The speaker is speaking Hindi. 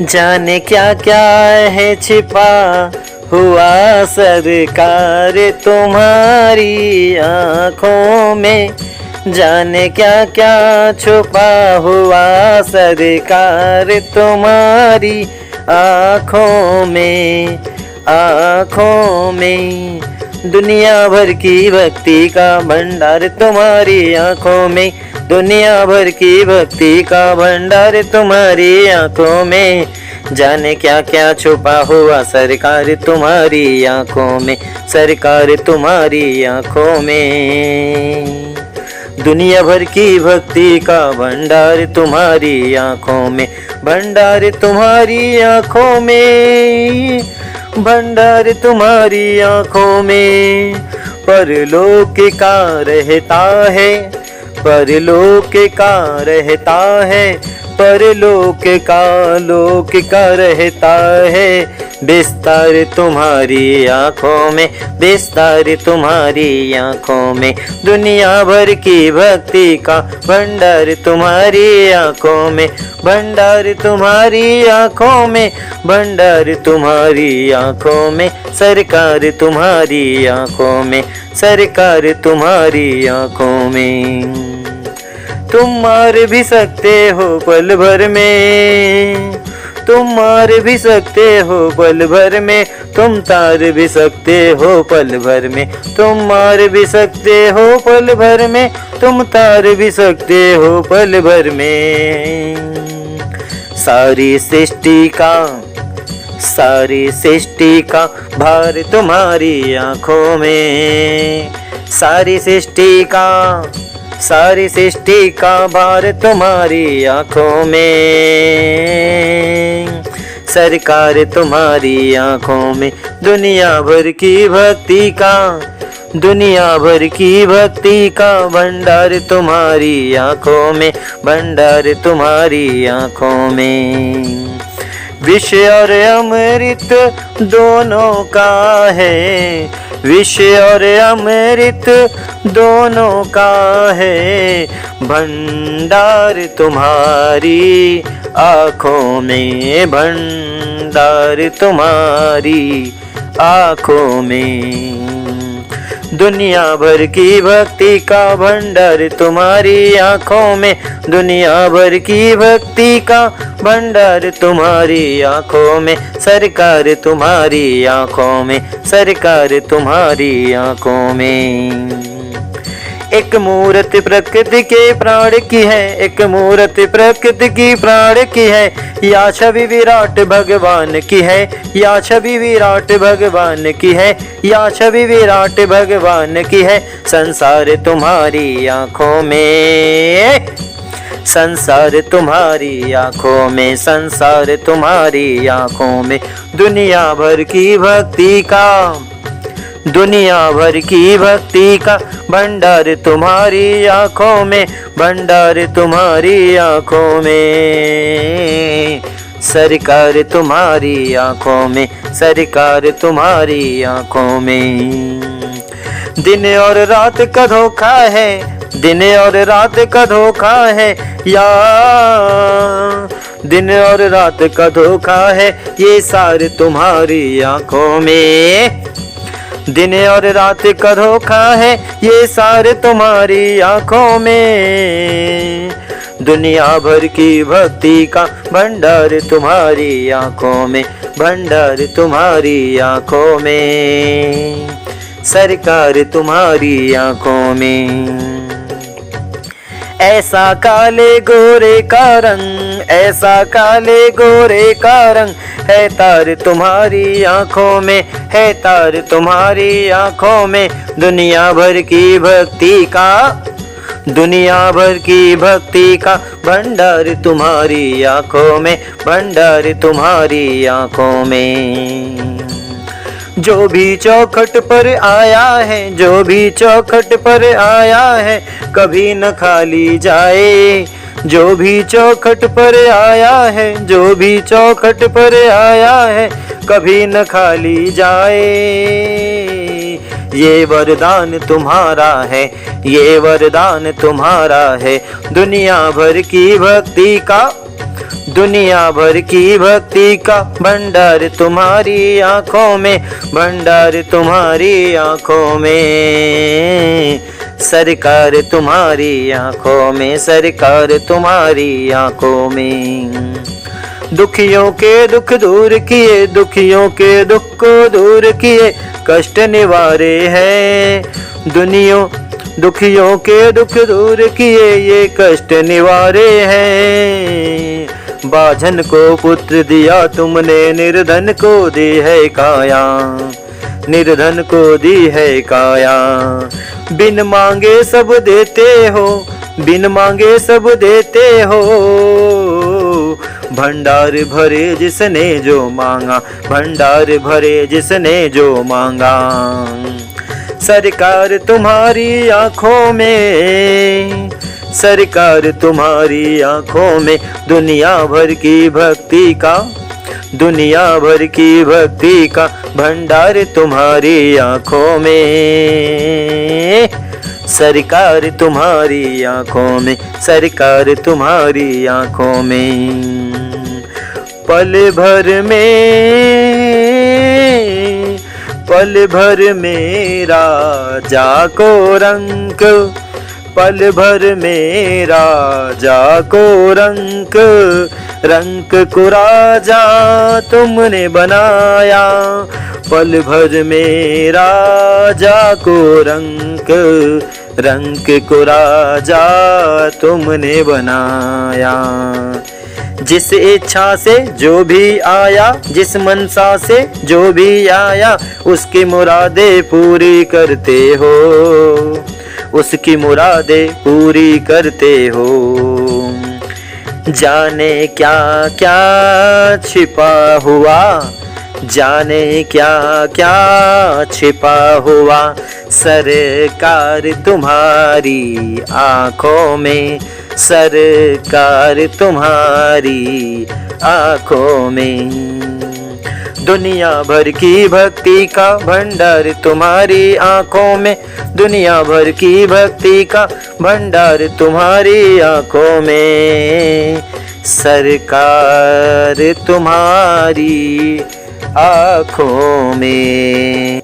जाने क्या क्या है छिपा हुआ सरकार तुम्हारी आँखों में। जाने क्या क्या छुपा हुआ सरकार तुम्हारी आँखों में, आँखों में। दुनिया भर की भक्ति का भंडार तुम्हारी आँखों में, दुनिया भर की भक्ति का भंडार तुम्हारी आँखों में। जाने क्या क्या छुपा हुआ सरकार तुम्हारी आँखों में, सरकार तुम्हारी आँखों में। दुनिया भर की भक्ति का भंडार तुम्हारी आँखों में, भंडार तुम्हारी आँखों में, भंडार तुम्हारी आँखों में। परलोक का रहता है, परलोक का रहता है, परलोक का रहता है। बिस्तार तुम्हारी आँखों में, बिस्तार तुम्हारी आँखों में। दुनिया भर की भक्ति का भंडार तुम्हारी आँखों में, भंडार तुम्हारी आँखों में, भंडार तुम्हारी आँखों में। सरकार तुम्हारी आँखों में, सरकार तुम्हारी आँखों में। तुम मार भी सकते हो पल भर में, तुम मार भी सकते हो पल भर में, तुम तार भी सकते हो पल भर में, तुम मार भी सकते हो पल भर में, तुम तार भी सकते हो पल भर में। सारी सृष्टि का, सारी सृष्टि का भार तुम्हारी आँखों में, सारी सृष्टि का, सारी सृष्टि का भार तुम्हारी आँखों में। सरकार तुम्हारी आँखों में। दुनिया भर की भक्ति का, दुनिया भर की भक्ति का भंडार तुम्हारी आँखों में, भंडार तुम्हारी आँखों में। विष और अमृत दोनों का है, विष और अमृत दोनों का है भंडार तुम्हारी आँखों में, भंडार तुम्हारी आँखों में। दुनिया भर की भक्ति का भंडार तुम्हारी आँखों में, दुनिया भर की भक्ति का भंडार तुम्हारी आँखों में। सरकार तुम्हारी आँखों में, सरकार तुम्हारी आँखों में। एक मूर्त प्रकृति के प्राण की है, एक मूर्त प्रकृति की प्राण की है, या छवि विराट भगवान की है, या छवि विराट भगवान की है, या छवि विराट भगवान की है। संसार तुम्हारी आँखों में, संसार तुम्हारी आँखों में, संसार तुम्हारी आँखों में। दुनिया भर की भक्ति का, दुनिया भर की भक्ति का भंडार तुम्हारी आँखों में, भंडार तुम्हारी आँखों में। सरकार तुम्हारी आँखों में, सरकार तुम्हारी आँखों में। दिन और रात का धोखा है, दिन और रात का धोखा है, या दिन और रात का धोखा है ये सार तुम्हारी आँखों में। दिन और रात का धोखा है ये सारे तुम्हारी आँखों में। दुनिया भर की भक्ति का भंडार तुम्हारी आँखों में, भंडार तुम्हारी आँखों में। सरकार तुम्हारी आँखों में। ऐसा काले गोरे का रंग, ऐसा काले गोरे का रंग है तार तुम्हारी आँखों में, है तार तुम्हारी आँखों में। दुनिया भर की भक्ति का, दुनिया भर की भक्ति का भंडार तुम्हारी आँखों में, भंडार तुम्हारी आँखों में। जो भी चौखट पर आया है, जो भी चौखट पर आया है कभी न खाली जाए। जो भी चौखट पर आया है, जो भी चौखट पर आया है कभी न खाली जाए। ये वरदान तुम्हारा है, ये वरदान तुम्हारा है। दुनिया भर की भक्ति का, दुनिया भर की भक्ति का भंडार तुम्हारी आंखों में, भंडार तुम्हारी आंखों में, सरकार तुम्हारी आंखों में, सरकार तुम्हारी आंखों में। दुखियों के दुख दूर किए, दुखियों के दुख को दूर किए, कष्ट निवारे हैं दुखियों के दुख दूर किए, ये कष्ट निवारे हैं। बाझन को पुत्र दिया तुमने, निर्धन को दी है काया, निर्धन को दी है काया। बिन मांगे सब देते हो, बिन मांगे सब देते हो, भंडार भरे जिसने जो मांगा, भंडार भरे जिसने जो मांगा। सरकार तुम्हारी आंखों में, सरकार तुम्हारी आंखों में, दुनिया भर की भक्ति का, दुनिया भर की भक्ति का भंडार तुम्हारी आंखों में, सरकार तुम्हारी आंखों में, सरकार तुम्हारी आंखों में। पल भर में राजा को रंक, पल भर में राजा को रंक, रंक को राजा तुमने बनाया। पल भर में राजा को रंक, रंक को राजा तुमने बनाया। जिस इच्छा से जो भी आया, जिस मनसा से जो भी आया, उसकी मुरादें पूरी करते हो, उसकी मुरादें पूरी करते हो। जाने क्या क्या छिपा हुआ, जाने क्या क्या छिपा हुआ, सरकार तुम्हारी आंखों में, सरकार तुम्हारी आंखों में। दुनिया भर की भक्ति का भंडार तुम्हारी आंखों में, दुनिया भर की भक्ति का भंडार तुम्हारी आंखों में, सरकार तुम्हारी आंखों में।